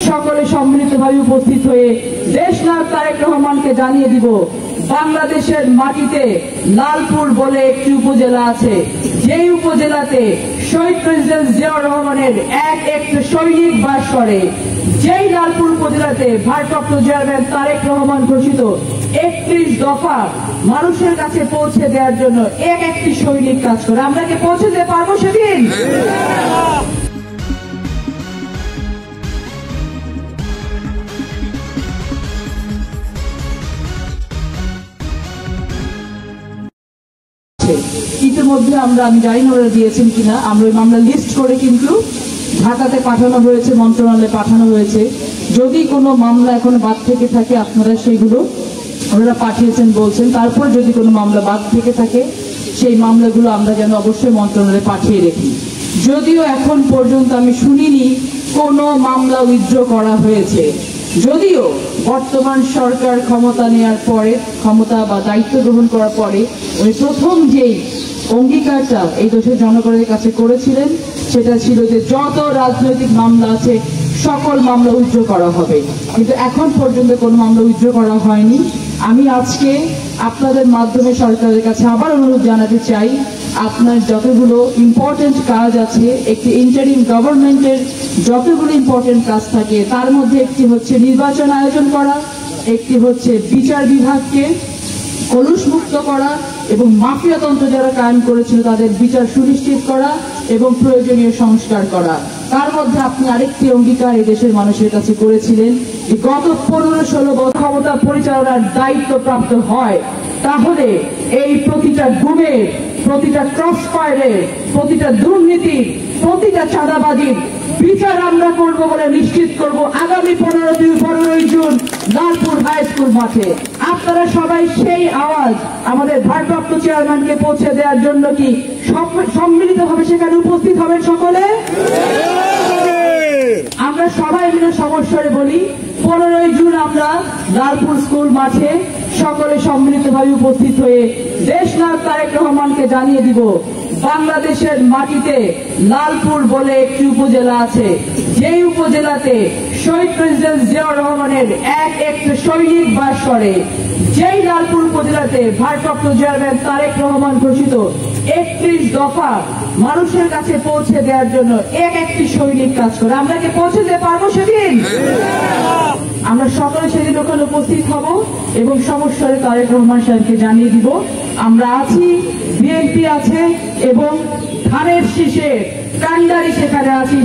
সকলে সম্মিলিতভাবে উপস্থিত হয়ে দেশনায়ক তারেক রহমানকে জানিয়ে দিব, বাংলাদেশের মাটিতে লালপুর বলে একটি উপজেলা আছে, যেই উপজেলাতে শহীদ প্রেসিডেন্ট জিয়াউর রহমানের এক সৈনিক বাস করে। যেই লালপুর উপজেলাতে ভারপ্রাপ্ত চেয়ারম্যান তারেক রহমান ঘোষিত 31 দফা মানুষের কাছে পৌঁছে দেওয়ার জন্য একটি সৈনিক কাজ করে। আমরা কি পৌঁছে দিতে পারবো সেদিন? ইতিমধ্যে আমি জানি না ওরা দিয়েছেন কিনা, আমরা ওই মামলা লিস্ট করে কিন্তু ঢাকাতে পাঠানো হয়েছে, মন্ত্রণালয়ে পাঠানো হয়েছে। যদি কোনো মামলা এখনো বাদ থেকে থাকে আপনারা সেইগুলো ওনারা পাঠিয়েছেন বলছেন, তারপর যদি কোনো মামলা বাদ থেকে থাকে সেই মামলাগুলো আমরা যেন অবশ্যই মন্ত্রণালয়ে পাঠিয়ে রাখি। যদিও এখন পর্যন্ত আমি শুনিনি কোনো মামলা উইথড্র করা হয়েছে, যদিও বর্তমান সরকার ক্ষমতা নেওয়ার পরে, ক্ষমতা বা দায়িত্ব গ্রহণ করার পরে উনি প্রথম যেই অঙ্গীকারটা এই দেশের জনগণের কাছে করেছিলেন সেটা ছিল যে যত রাজনৈতিক মামলা আছে সকল মামলা উইথড্র করা হবে, কিন্তু এখন পর্যন্ত কোনো মামলা উইথড্র করা হয়নি। আমি আজকে আপনাদের মাধ্যমে সরকারের কাছে আবার অনুরোধ জানাতে চাই, আপনার যতগুলো ইম্পর্টেন্ট কাজ আছে, একটি ইন্টারিম গভর্নমেন্টের যতগুলো ইম্পর্টেন্ট কাজ থাকে তার মধ্যে একটি হচ্ছে নির্বাচন আয়োজন করা, একটি হচ্ছে বিচার বিভাগকে কলুষমুক্ত করা এবং মাফিয়াতন্ত্র যারা কায়েম করেছিল তাদের বিচার সুনিশ্চিত করা এবং প্রয়োজনীয় সংস্কার করা। তার মধ্যে আপনি আরেকটি অঙ্গীকার এই দেশের মানুষের কাছে করেছিলেন, যে গত 15-16 বছর ক্ষমতা পরিচালনার দায়িত্ব প্রাপ্ত হয় তাহলে এই প্রতিটা গুমের, প্রতিটা ক্রস ফায়ারের, প্রতিটা দুর্নীতির, প্রতিটা চাঁদাবাজির বিচার আমরা করবো বলে নিশ্চিত করব আগামী 15ই জুন লালপুর হাই স্কুল মাঠে। আপনারা সবাই সেই আওয়াজ আমাদের ভারপ্রাপ্ত চেয়ারম্যানকে পৌঁছে দেওয়ার জন্য কি সম্মিলিতভাবে সেখানে উপস্থিত হবেন সকলে? আমরা সবাই মিলে সমস্যায় বলি 15ই জুন আমরা লালপুর স্কুল মাঠে সকলে সম্মিলিতভাবে উপস্থিত হয়ে দেশনায়ক তারেক রহমানকে জানিয়ে দিব, বাংলাদেশের মাটিতে লালপুর বলে একটি উপজেলা আছে, যেই উপজেলাতে শহীদ প্রেসিডেন্ট জিয়াউর রহমানের এক সৈনিক বাস করে। যেই লালপুর উপজেলাতে ভারপ্রাপ্ত চেয়ারম্যান তারেক রহমান ঘোষিত 31 দফা মানুষের কাছে পৌঁছে দেওয়ার জন্য একটি সৈনিক কাজ করে। আমরা কি পৌঁছে দিতে পারবো সেদিন? আমরা সকলে সেদিন ওখানে উপস্থিত হব এবং সমস্যারে তারেক রহমান সাহেবকে জানিয়ে দিব আমরা আছি, বিএনপি আছে এবং ধানের শীষে কান্ডারি সেখানে আছি।